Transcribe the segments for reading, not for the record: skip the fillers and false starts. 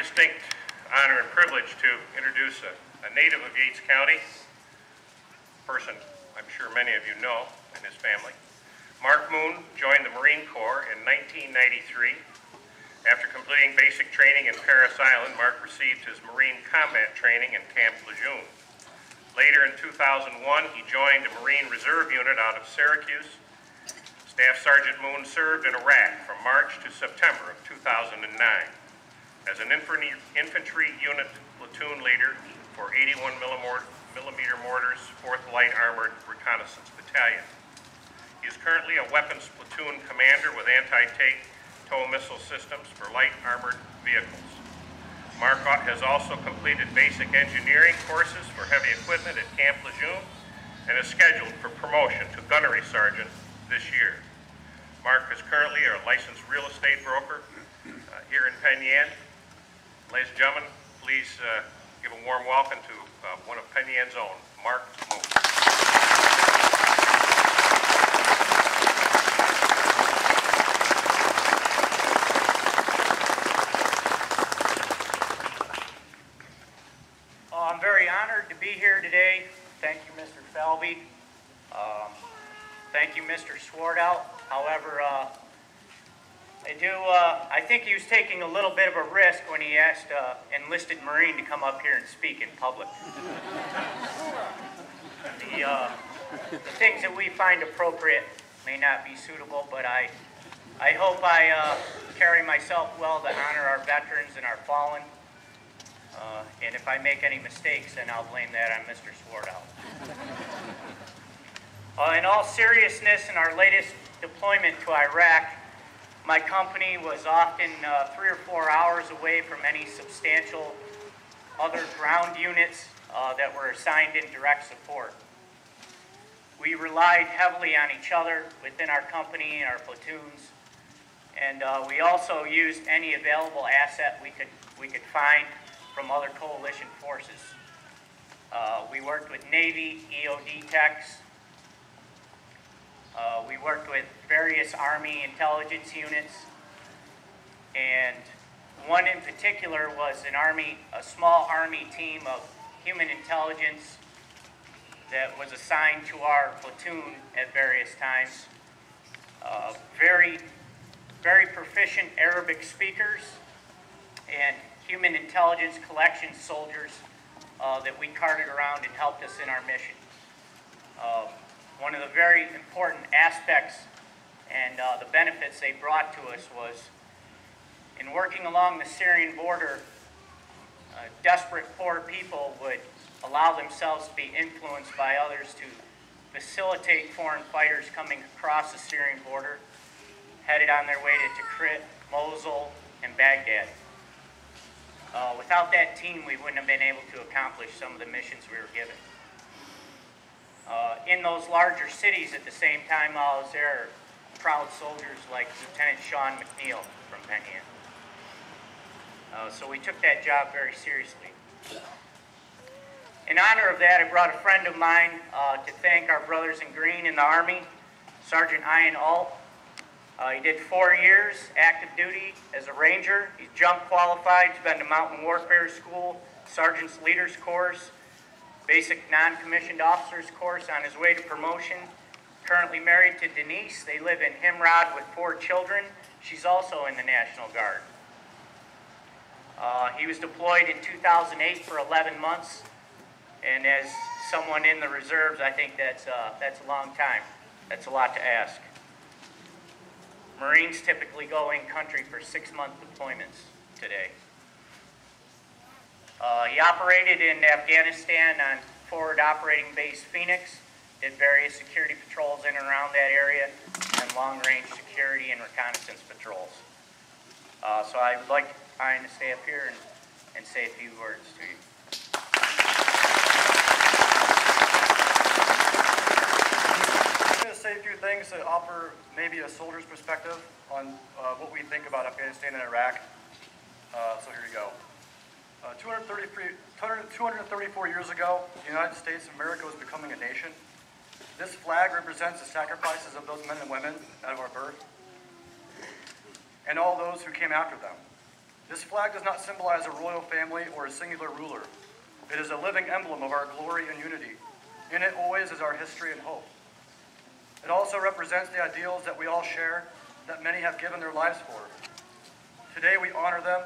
distinct honor and privilege to introduce a native of Yates County, a person I'm sure many of you know and his family. Mark Moon joined the Marine Corps in 1993. After completing basic training in Parris Island, Mark received his Marine combat training in Camp Lejeune. Later in 2001, he joined a Marine Reserve unit out of Syracuse. Staff Sergeant Moon served in Iraq from March to September of 2009 as an infantry unit platoon leader for 81 millimeter mortars, 4th Light Armored Reconnaissance Battalion. He is currently a weapons platoon commander with anti-tank tow missile systems for light armored vehicles. Mark has also completed basic engineering courses for heavy equipment at Camp Lejeune and is scheduled for promotion to gunnery sergeant this year. Mark is currently a licensed real estate broker here in Penn Yan. Ladies and gentlemen, please give a warm welcome to one of Penn Yan's own, Mark Moon. I'm very honored to be here today. Thank you, Mr. Falvey. Thank you, Mr. Swartout. However, I think he was taking a little bit of a risk when he asked enlisted Marine to come up here and speak in public. The things that we find appropriate may not be suitable, but I hope I carry myself well to honor our veterans and our fallen. And if I make any mistakes, then I'll blame that on Mr. Swartout. In all seriousness, in our latest deployment to Iraq, my company was often 3 or 4 hours away from any substantial other ground units that were assigned in direct support. We relied heavily on each other within our company and our platoons, and we also used any available asset we could find from other coalition forces. We worked with Navy, EOD techs. We worked with various Army intelligence units, and one in particular was a small Army team of human intelligence that was assigned to our platoon at various times. Very, very proficient Arabic speakers and human intelligence collection soldiers that we carted around and helped us in our mission. One of the very important aspects and the benefits they brought to us was in working along the Syrian border, desperate poor people would allow themselves to be influenced by others to facilitate foreign fighters coming across the Syrian border, headed on their way to Tikrit, Mosul, and Baghdad. Without that team, we wouldn't have been able to accomplish some of the missions we were given. In those larger cities at the same time I was there, proud soldiers like Lieutenant Sean McNeil from Penn Yan. So we took that job very seriously. In honor of that, I brought a friend of mine to thank our brothers in green in the Army, Sergeant Ian Alt. He did 4 years active duty as a Ranger. He's jump qualified. He's been to Mountain Warfare School, Sergeant's Leaders Course, Basic Non-Commissioned Officers Course on his way to promotion. Currently married to Denise. They live in Himrod with 4 children. She's also in the National Guard. He was deployed in 2008 for 11 months. And as someone in the reserves, I think that's a long time. That's a lot to ask. Marines typically go in country for 6-month deployments today. He operated in Afghanistan on Forward Operating Base Phoenix, did various security patrols in and around that area, and long-range security and reconnaissance patrols. So I would like Ian to stay up here and say a few words to you. I'm going to say a few things to offer maybe a soldier's perspective on what we think about Afghanistan and Iraq. So here we go. 234 years ago, the United States of America was becoming a nation. This flag represents the sacrifices of those men and women out of our birth, and all those who came after them. This flag does not symbolize a royal family or a singular ruler. It is a living emblem of our glory and unity. In it always is our history and hope. It also represents the ideals that we all share, that many have given their lives for. Today we honor them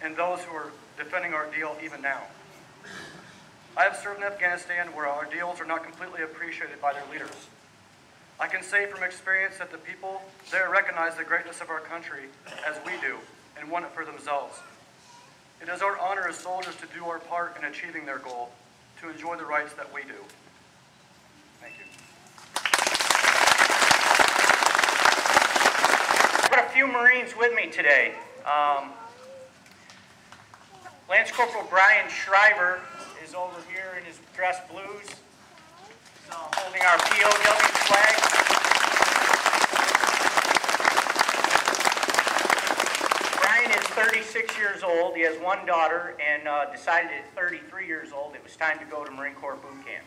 and those who are defending our ideal even now. I have served in Afghanistan where our ideals are not completely appreciated by their leaders. I can say from experience that the people there recognize the greatness of our country as we do and want it for themselves. It is our honor as soldiers to do our part in achieving their goal, to enjoy the rights that we do. Thank you. I've got a few Marines with me today. Lance Corporal Brian Schreiber is over here in his dress blues. He's holding our POW flag. Brian is 36 years old. He has one daughter and decided at 33 years old it was time to go to Marine Corps boot camp.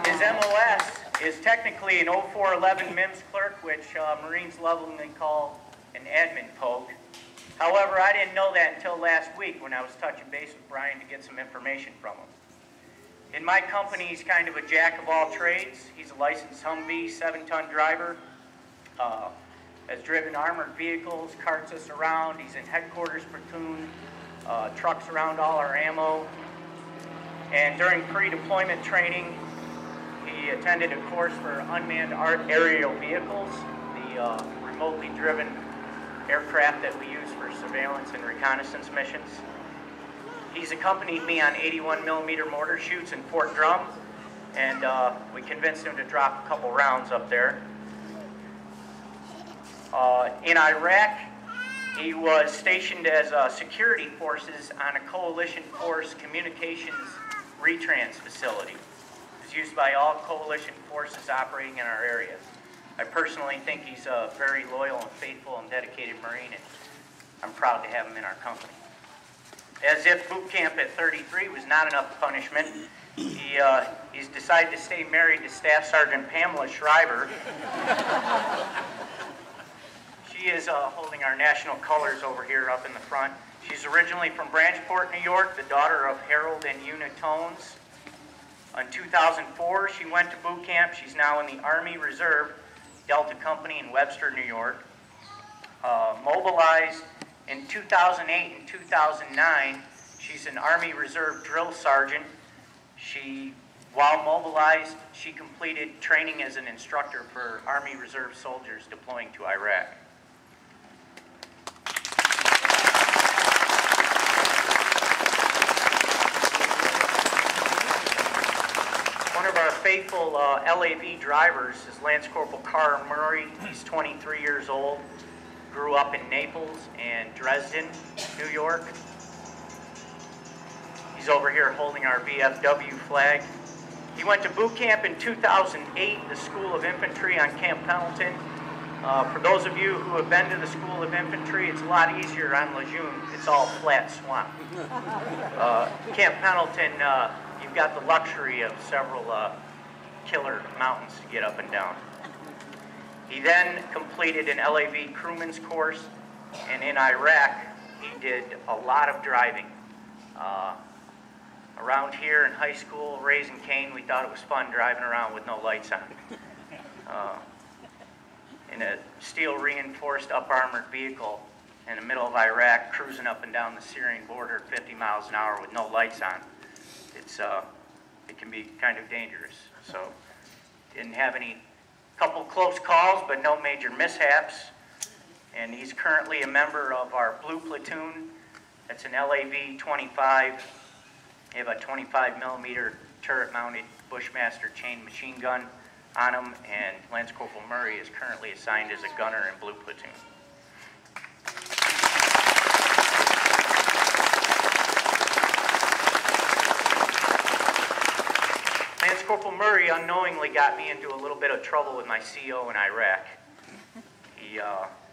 His MOS is technically an 0411 MIMS clerk, which Marines lovingly call an admin poke. However, I didn't know that until last week when I was touching base with Brian to get some information from him. In my company, he's kind of a jack of all trades. He's a licensed Humvee 7-ton driver, has driven armored vehicles, carts us around. He's in headquarters platoon, trucks around all our ammo. And during pre-deployment training, he attended a course for unmanned aerial vehicles, the remotely driven aircraft that we use for surveillance and reconnaissance missions. He's accompanied me on 81mm mortar shoots in Fort Drum, and we convinced him to drop a couple rounds up there. In Iraq, he was stationed as security forces on a coalition force communications retrans facility. It was used by all coalition forces operating in our area. I personally think he's a very loyal and faithful and dedicated Marine, and I'm proud to have him in our company. As if boot camp at 33 was not enough punishment, he's decided to stay married to Staff Sergeant Pamela Schreiber. She is holding our national colors over here up in the front. She's originally from Branchport, New York, the daughter of Harold and Una Tones. In 2004, she went to boot camp. She's now in the Army Reserve Delta Company in Webster, New York. Mobilized in 2008 and 2009, she's an Army Reserve drill sergeant. While mobilized, she completed training as an instructor for Army Reserve soldiers deploying to Iraq. One of our faithful LAV drivers is Lance Corporal Carl Murray. He's 23 years old. Grew up in Naples and Dresden, New York. He's over here holding our VFW flag. He went to boot camp in 2008, the School of Infantry on Camp Pendleton. For those of you who have been to the School of Infantry, it's a lot easier on Lejeune. It's all flat swamp. Camp Pendleton, you've got the luxury of several killer mountains to get up and down. He then completed an LAV crewman's course, and in Iraq, he did a lot of driving. Around here in high school, Raising Cane, we thought it was fun driving around with no lights on. In a steel-reinforced up-armored vehicle in the middle of Iraq, cruising up and down the Syrian border at 50 miles an hour with no lights on. It can be kind of dangerous. So, didn't have couple close calls, but no major mishaps. And he's currently a member of our Blue Platoon. It's an LAV 25. They have a 25mm turret-mounted Bushmaster chain machine gun on him, and Lance Corporal Murray is currently assigned as a gunner in Blue Platoon. Lance Corporal Murray unknowingly got me into a little bit of trouble with my CO in Iraq.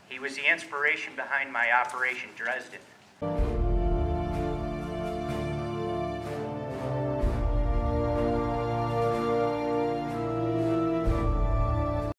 He was the inspiration behind my Operation Dresden.